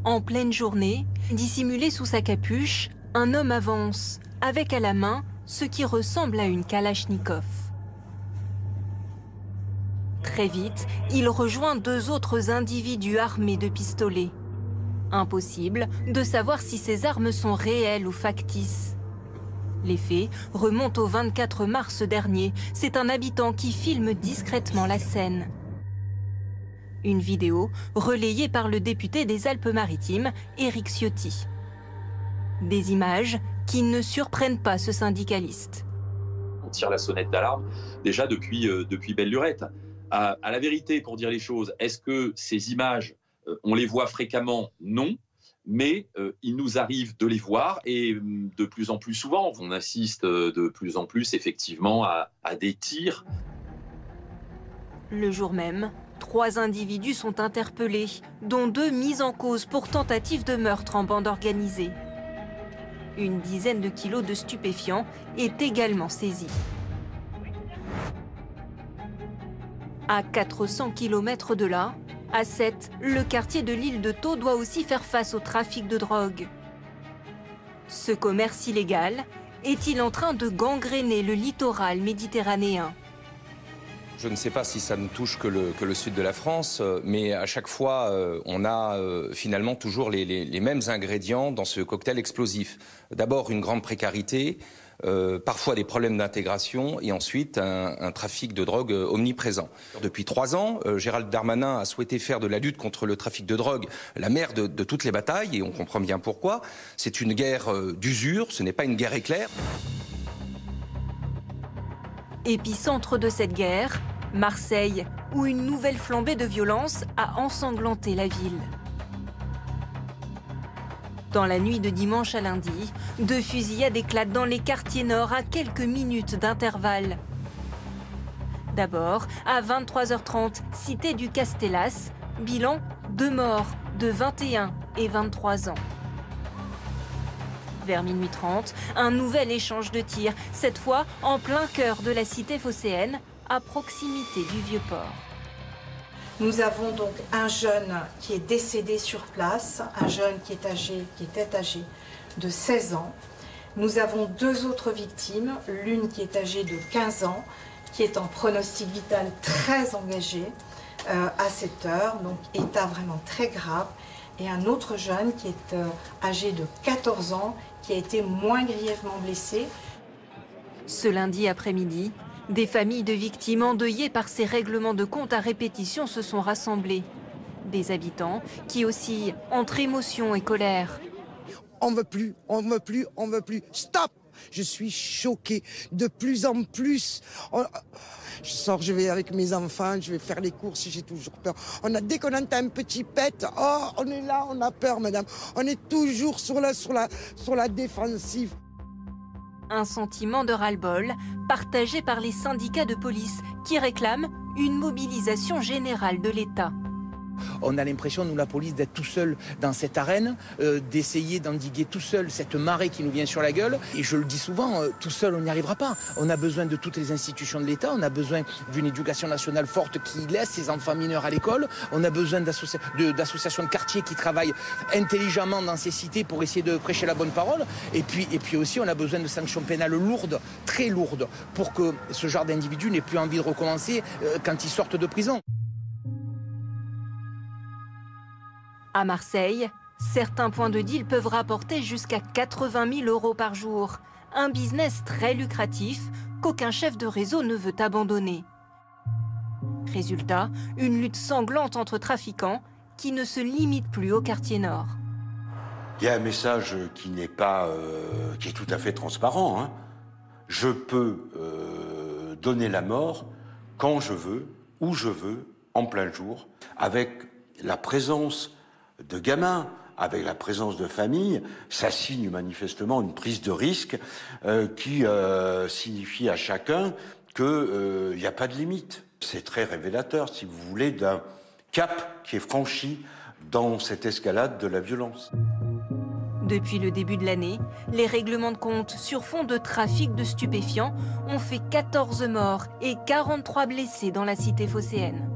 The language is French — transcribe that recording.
En pleine journée, dissimulé sous sa capuche, un homme avance, avec à la main ce qui ressemble à une kalachnikov. Très vite, il rejoint deux autres individus armés de pistolets. Impossible de savoir si ces armes sont réelles ou factices. Les faits remontent au 24 mars dernier. C'est un habitant qui filme discrètement la scène. Une vidéo relayée par le député des Alpes-Maritimes, Éric Ciotti. Des images qui ne surprennent pas ce syndicaliste. On tire la sonnette d'alarme déjà depuis belle lurette. À la vérité, pour dire les choses, est-ce que ces images, on les voit fréquemment? Non. Mais il nous arrive de les voir et de plus en plus souvent, on assiste de plus en plus effectivement à des tirs. Le jour même, 3 individus sont interpellés, dont 2 mis en cause pour tentative de meurtre en bande organisée. Une dizaine de kilos de stupéfiants est également saisie. À 400 km de là, à Sète, le quartier de l'île de Thau doit aussi faire face au trafic de drogue. Ce commerce illégal est-il en train de gangréner le littoral méditerranéen? Je ne sais pas si ça ne touche que le sud de la France, mais à chaque fois, on a finalement toujours les mêmes ingrédients dans ce cocktail explosif. D'abord, une grande précarité, parfois des problèmes d'intégration et ensuite un trafic de drogue omniprésent. Depuis 3 ans, Gérald Darmanin a souhaité faire de la lutte contre le trafic de drogue la mère de toutes les batailles et on comprend bien pourquoi. C'est une guerre d'usure, ce n'est pas une guerre éclair. Épicentre de cette guerre, Marseille, où une nouvelle flambée de violence a ensanglanté la ville. Dans la nuit de dimanche à lundi, 2 fusillades éclatent dans les quartiers nord à quelques minutes d'intervalle. D'abord, à 23h30, cité du Castellas, bilan 2 morts de 21 et 23 ans. Vers minuit 30, un nouvel échange de tirs, cette fois en plein cœur de la cité phocéenne, à proximité du Vieux-Port. Nous avons donc un jeune qui est décédé sur place, un jeune qui était âgé de 16 ans. Nous avons 2 autres victimes, l'une qui est âgée de 15 ans, qui est en pronostic vital très engagé à cette heure, donc état vraiment très grave, et un autre jeune qui est âgé de 14 ans, qui a été moins grièvement blessé. Ce lundi après-midi, des familles de victimes endeuillées par ces règlements de compte à répétition se sont rassemblées. Des habitants qui oscillent entre émotion et colère. On veut plus, on veut plus, on veut plus. Stop! Je suis choquée de plus en plus. Je sors, je vais avec mes enfants, je vais faire les courses, j'ai toujours peur. Dès qu'on entend un petit pet, oh, on est là, on a peur, madame. On est toujours sur la défensive. Un sentiment de ras-le-bol partagé par les syndicats de police qui réclament une mobilisation générale de l'État. On a l'impression, nous, la police, d'être tout seul dans cette arène, d'essayer d'endiguer tout seul cette marée qui nous vient sur la gueule. Et je le dis souvent, tout seul, on n'y arrivera pas. On a besoin de toutes les institutions de l'État, on a besoin d'une éducation nationale forte qui laisse ses enfants mineurs à l'école, on a besoin d'associations de quartier qui travaillent intelligemment dans ces cités pour essayer de prêcher la bonne parole. Et puis aussi, on a besoin de sanctions pénales lourdes, très lourdes, pour que ce genre d'individus n'ait plus envie de recommencer quand ils sortent de prison. À Marseille, certains points de deal peuvent rapporter jusqu'à 80 000 € par jour. Un business très lucratif qu'aucun chef de réseau ne veut abandonner. Résultat, une lutte sanglante entre trafiquants qui ne se limite plus au quartier nord. Il y a un message qui n'est pas, qui est tout à fait transparent, hein. Je peux donner la mort quand je veux, où je veux, en plein jour, avec la présence de gamins, avec la présence de familles. Ça signe manifestement une prise de risque qui signifie à chacun qu'il n'y a pas de limite. C'est très révélateur, si vous voulez, d'un cap qui est franchi dans cette escalade de la violence. Depuis le début de l'année, les règlements de compte sur fond de trafic de stupéfiants ont fait 14 morts et 43 blessés dans la cité phocéenne.